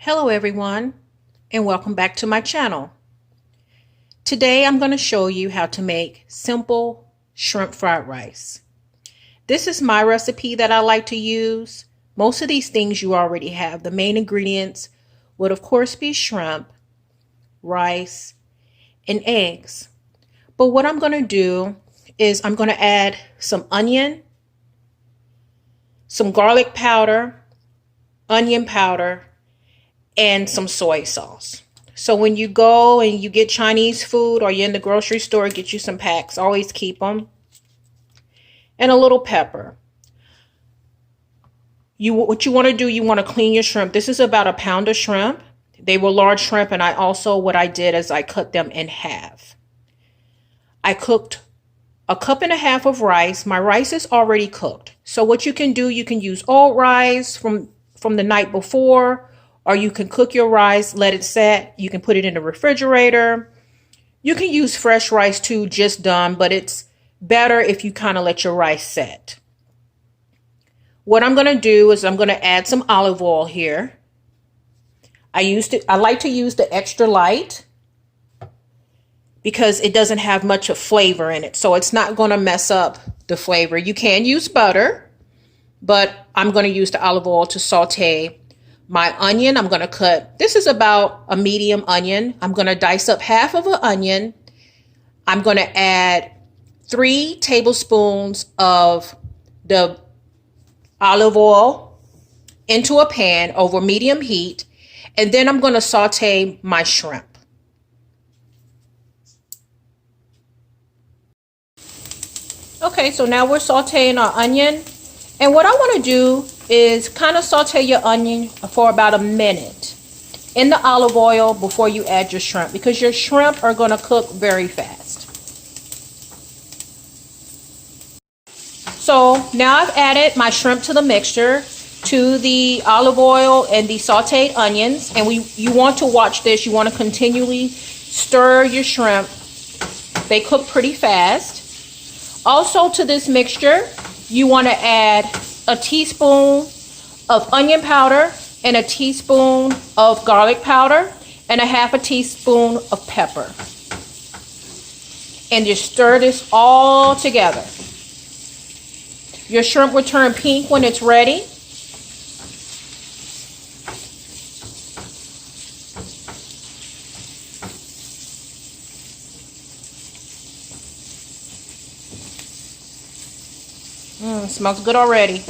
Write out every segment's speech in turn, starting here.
Hello everyone, and welcome back to my channel. Today I'm going to show you how to make simple shrimp fried rice. This is my recipe that I like to use. Most of these things you already have. The main ingredients would of course be shrimp, rice, and eggs. But what I'm going to do is I'm going to add some onion, some garlic powder, onion powder, and some soy sauce. So when you go and you get Chinese food or you're in the grocery store, get you some packs. Always keep them. And a little pepper. What you want to do, you want to clean your shrimp. This is about 1 pound of shrimp. They were large shrimp, and what I did is I cut them in half. I cooked 1.5 cups of rice. My rice is already cooked. So what you can do, you can use old rice from the night before, or you can cook your rice, let it set. You can put it in the refrigerator. You can use fresh rice too, just done, but it's better if you kind of let your rice set. What I'm going to do is I'm going to add some olive oil here. I like to use the extra light because it doesn't have much of flavor in it, so it's not going to mess up the flavor. You can use butter, but I'm going to use the olive oil to saute my onion. I'm going to cut, this is about a medium onion. I'm going to dice up half of an onion. I'm going to add 3 tablespoons of the olive oil into a pan over medium heat. And then I'm going to saute my shrimp. Okay, so now we're sauteing our onion. And what I want to do is kind of saute your onion for about 1 minute in the olive oil before you add your shrimp, because your shrimp are going to cook very fast. So now I've added my shrimp to the mixture, to the olive oil and the sauteed onions, and you want to watch this. You want to continually stir your shrimp. They cook pretty fast. Also to this mixture, you want to add a teaspoon of onion powder and a teaspoon of garlic powder and a half a teaspoon of pepper. And just stir this all together. Your shrimp will turn pink when it's ready. Smells good already.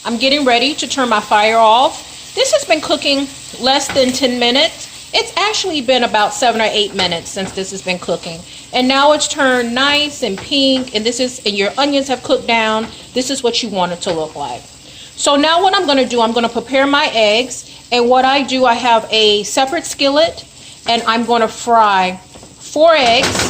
I'm getting ready to turn my fire off. This has been cooking less than 10 minutes. It's actually been about 7 or 8 minutes since this has been cooking. And now it's turned nice and pink, and your onions have cooked down. This is what you want it to look like. So now what I'm going to do, I'm going to prepare my eggs. And what I do, I have a separate skillet, and I'm going to fry 4 eggs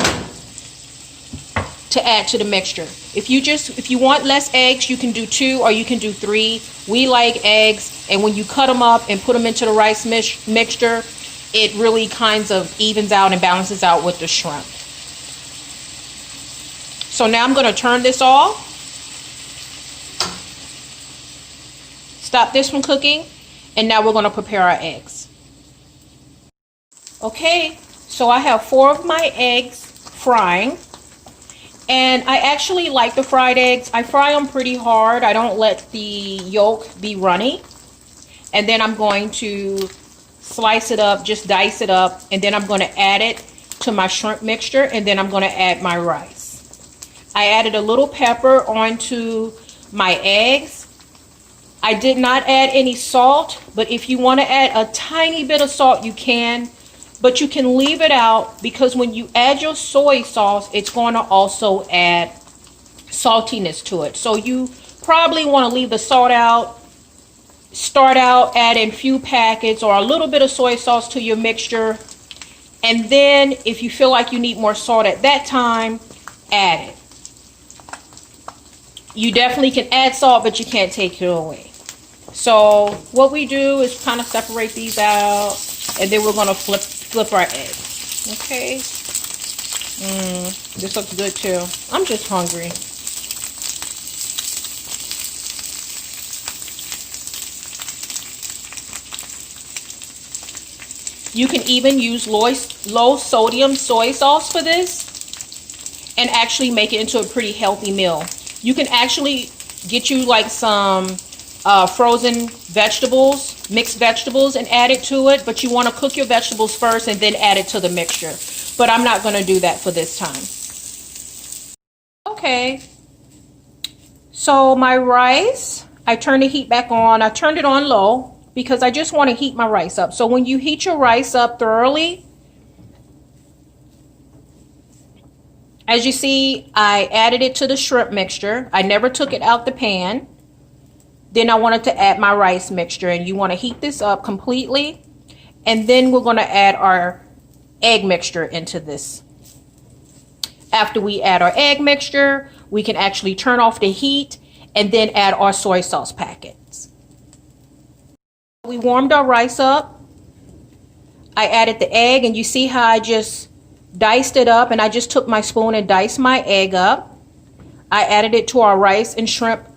to add to the mixture. If you want less eggs, you can do 2 or you can do 3. We like eggs, and when you cut them up and put them into the rice mixture, it really kind of evens out and balances out with the shrimp. So now I'm going to turn this off. Stop this from cooking, and now we're going to prepare our eggs. Okay, so I have 4 of my eggs frying. And I actually like the fried eggs. I fry them pretty hard. I don't let the yolk be runny. And then I'm going to slice it up, just dice it up. And then I'm going to add it to my shrimp mixture. And then I'm going to add my rice. I added a little pepper onto my eggs. I did not add any salt. But if you want to add a tiny bit of salt, you can. But you can leave it out, because when you add your soy sauce, it's going to also add saltiness to it. So you probably want to leave the salt out. Start out adding a few packets or a little bit of soy sauce to your mixture. And then if you feel like you need more salt at that time, add it. You definitely can add salt, but you can't take it away. So what we do is kind of separate these out, and then we're gonna flip our eggs. Okay. This looks good too. I'm just hungry. You can even use low sodium soy sauce for this and actually make it into a pretty healthy meal. You can actually get you like some frozen vegetables, mixed vegetables, and add it to it, but you want to cook your vegetables first and then add it to the mixture. But I'm not going to do that for this time. Okay, so my rice, I turned the heat back on. I turned it on low because I just want to heat my rice up. So when you heat your rice up thoroughly, as you see, I added it to the shrimp mixture. I never took it out the pan. Then I wanted to add my rice mixture, and you want to heat this up completely. And then we're going to add our egg mixture into this. After we add our egg mixture, we can actually turn off the heat and then add our soy sauce packets. We warmed our rice up. I added the egg, and you see how I just diced it up, and I just took my spoon and diced my egg up. I added it to our rice and shrimp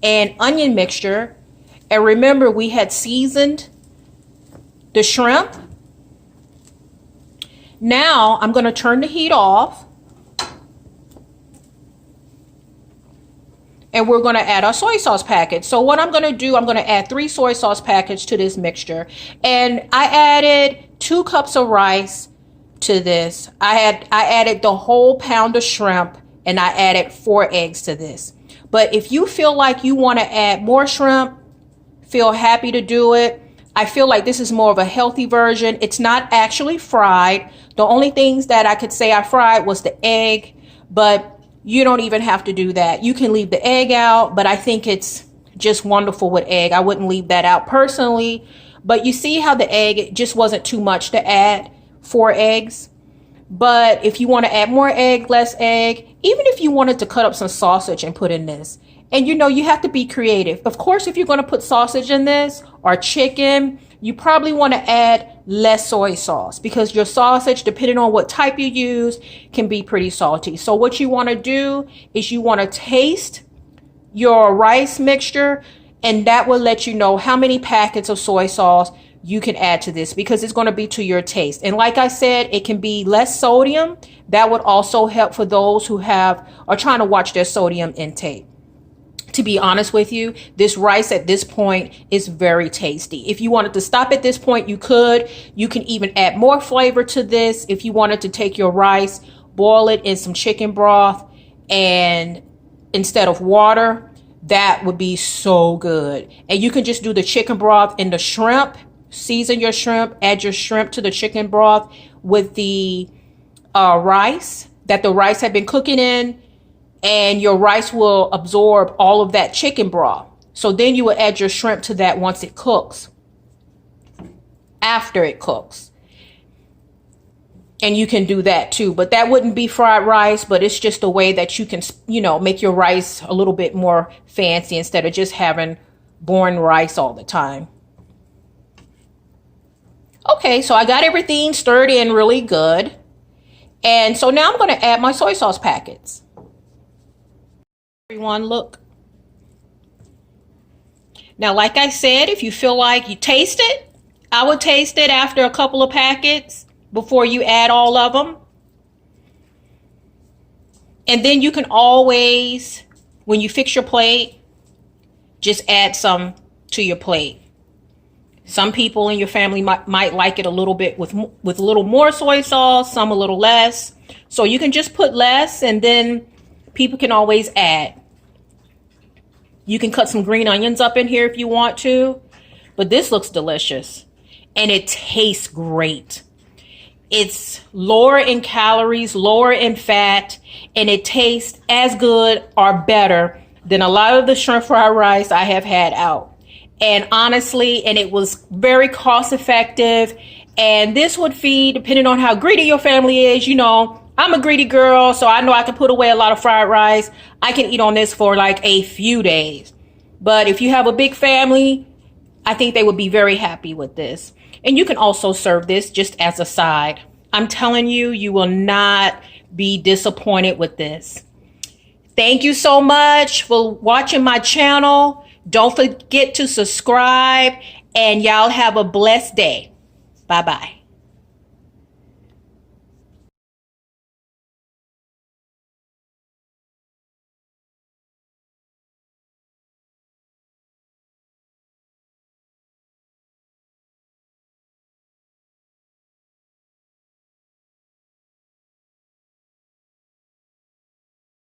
and onion mixture. And remember, we had seasoned the shrimp. Now I'm going to turn the heat off, and we're going to add our soy sauce packets. So what I'm going to do, I'm going to add 3 soy sauce packets to this mixture. And I added 2 cups of rice to this. I added the whole pound of shrimp, and I added 4 eggs to this. But if you feel like you want to add more shrimp, feel happy to do it. I feel like this is more of a healthy version. It's not actually fried. The only things that I could say I fried was the egg, but you don't even have to do that. You can leave the egg out, but I think it's just wonderful with egg. I wouldn't leave that out personally. But you see how the egg, it just wasn't too much to add 4 eggs. But if you want to add more egg, less egg, even if you wanted to cut up some sausage and put in this, and you know, you have to be creative. Of course, if you're going to put sausage in this or chicken, you probably want to add less soy sauce because your sausage, depending on what type you use, can be pretty salty. So what you want to do is you want to taste your rice mixture, and that will let you know how many packets of soy sauce you can add to this because it's going to be to your taste. And like I said, it can be less sodium. That would also help for those who are trying to watch their sodium intake. To be honest with you, this rice at this point is very tasty. If you wanted to stop at this point, you could. You can even add more flavor to this. If you wanted to take your rice, boil it in some chicken broth, and instead of water, that would be so good. And you can just do the chicken broth and the shrimp. Season your shrimp, add your shrimp to the chicken broth with the rice that the rice had been cooking in, and your rice will absorb all of that chicken broth. So then you will add your shrimp to that once it cooks, after it cooks. And you can do that too, but that wouldn't be fried rice, but it's just a way that you can, you know, make your rice a little bit more fancy instead of just having boring rice all the time. Okay, so I got everything stirred in really good. And so now I'm going to add my soy sauce packets. Everyone, look. Now, like I said, if you feel like you taste it, I would taste it after a couple of packets before you add all of them. And then you can always, when you fix your plate, just add some to your plate. Some people in your family might like it a little bit with a little more soy sauce, some a little less. So you can just put less, and then people can always add. You can cut some green onions up in here if you want to, but this looks delicious and it tastes great. It's lower in calories, lower in fat, and it tastes as good or better than a lot of the shrimp fried rice I have had out. And honestly, and it was very cost effective. And this would feed, depending on how greedy your family is, you know, I'm a greedy girl, so I know I can put away a lot of fried rice. I can eat on this for like a few days. But if you have a big family I think they would be very happy with this. And you can also serve this just as a side. I'm telling you, you will not be disappointed with this. Thank you so much for watching my channel. Don't forget to subscribe, and y'all have a blessed day. Bye-bye.